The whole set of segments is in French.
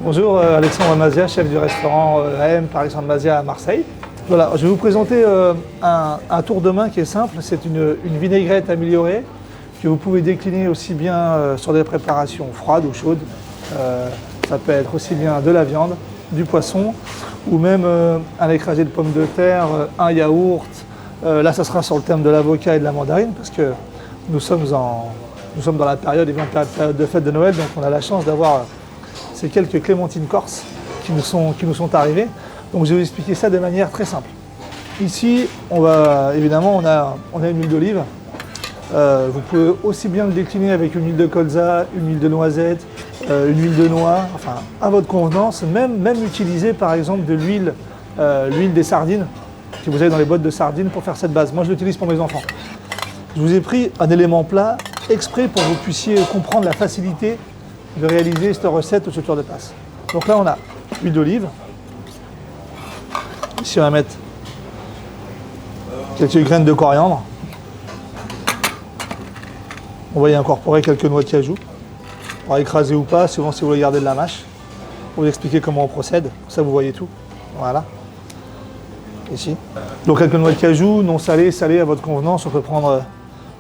Bonjour, Alexandre Mazia, chef du restaurant AM par Alexandre Mazia à Marseille. Voilà, je vais vous présenter un tour de main qui est simple. C'est une vinaigrette améliorée que vous pouvez décliner aussi bien sur des préparations froides ou chaudes. Ça peut être aussi bien de la viande, du poisson ou même un écrasé de pommes de terre, un yaourt. Là, ça sera sur le thème de l'avocat et de la mandarine parce que nous sommes dans la période de fête de Noël, donc on a la chance d'avoir ces quelques clémentines corses qui nous sont arrivées. Donc je vais vous expliquer ça de manière très simple. Ici, évidemment, on a une huile d'olive. Vous pouvez aussi bien le décliner avec une huile de colza, une huile de noisette, une huile de noix, enfin à votre convenance. Même utiliser par exemple de l'huile des sardines que vous avez dans les boîtes de sardines pour faire cette base. Moi, je l'utilise pour mes enfants. Je vous ai pris un élément plat exprès pour que vous puissiez comprendre la facilité de réaliser cette recette au tour de passe. Donc là, on a l'huile d'olive. Ici, on va mettre quelques graines de coriandre. On va y incorporer quelques noix de cajou. On va écraser ou pas, souvent si vous voulez garder de la mâche. Pour vous expliquer comment on procède, ça vous voyez tout. Voilà. Ici. Donc quelques noix de cajou, non salées, salées à votre convenance. On peut prendre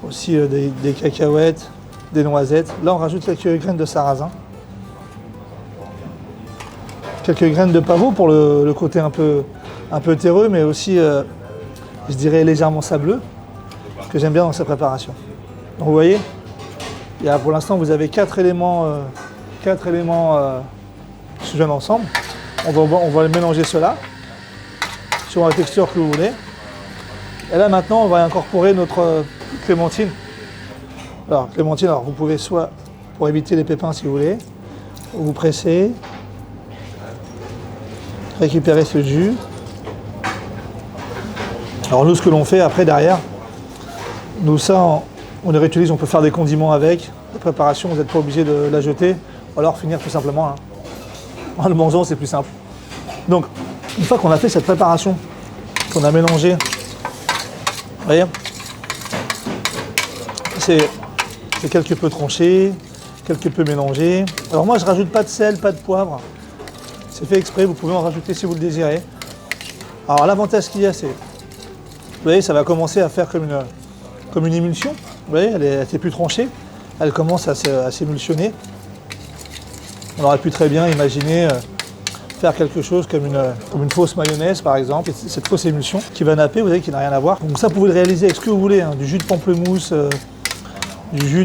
aussi des cacahuètes, des noisettes. Là, on rajoute quelques graines de sarrasin. Quelques graines de pavot pour le côté un peu terreux, mais aussi, je dirais, légèrement sableux, que j'aime bien dans cette préparation. Donc vous voyez, pour l'instant, vous avez quatre éléments se joignent ensemble. On va mélanger cela sur la texture que vous voulez. Et là, maintenant, on va incorporer notre clémentine. Alors, clémentine, vous pouvez soit, pour éviter les pépins si vous voulez, vous pressez, récupérer ce jus. Alors nous, ce que l'on fait après, derrière, nous, ça, on les réutilise, on peut faire des condiments avec, des préparations, vous n'êtes pas obligé de la jeter, ou alors finir tout simplement. En le mangeant, c'est plus simple. Donc, une fois qu'on a fait cette préparation, qu'on a mélangé, vous voyez, c'est quelque peu tranché, quelque peu mélangé. Alors moi, je ne rajoute pas de sel, pas de poivre. C'est fait exprès, vous pouvez en rajouter si vous le désirez. Alors l'avantage qu'il y a, c'est, vous voyez, ça va commencer à faire comme une émulsion. Vous voyez, elle est plus tranchée. Elle commence à s'émulsionner. On aurait pu très bien imaginer faire quelque chose comme une fausse mayonnaise, par exemple. Cette fausse émulsion qui va napper, vous voyez, qui n'a rien à voir. Donc ça, vous pouvez le réaliser avec ce que vous voulez, du jus de pamplemousse, du jus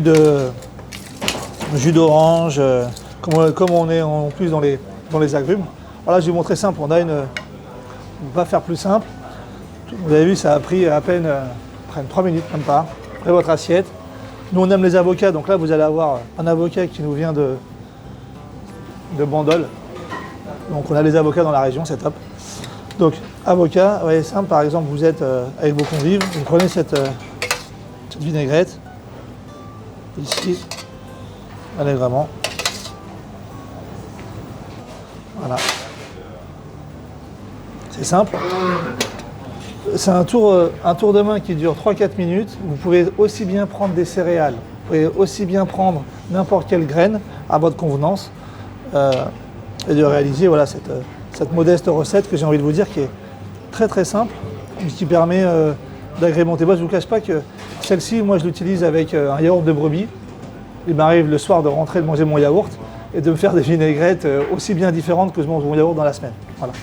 d'orange, comme on est en plus dans les agrumes. Voilà, je vais vous montrer simple. On va faire plus simple. Vous avez vu, ça a pris à peine 3 minutes, même pas. Après votre assiette. Nous, on aime les avocats, donc là, vous allez avoir un avocat qui nous vient de Bandol. Donc, on a les avocats dans la région, c'est top. Donc, avocat, vous voyez, simple, par exemple, vous êtes avec vos convives, vous prenez cette vinaigrette, ici, allègrement. Voilà. C'est simple. C'est un tour de main qui dure 3-4 minutes. Vous pouvez aussi bien prendre des céréales, vous pouvez aussi bien prendre n'importe quelle graine à votre convenance et de réaliser voilà, cette modeste recette que j'ai envie de vous dire qui est très très simple, mais qui permet d'agrémenter. Moi, je ne vous cache pas que celle-ci, moi je l'utilise avec un yaourt de brebis. Il m'arrive le soir de rentrer, de manger mon yaourt et de me faire des vinaigrettes aussi bien différentes que je mange mon yaourt dans la semaine. Voilà.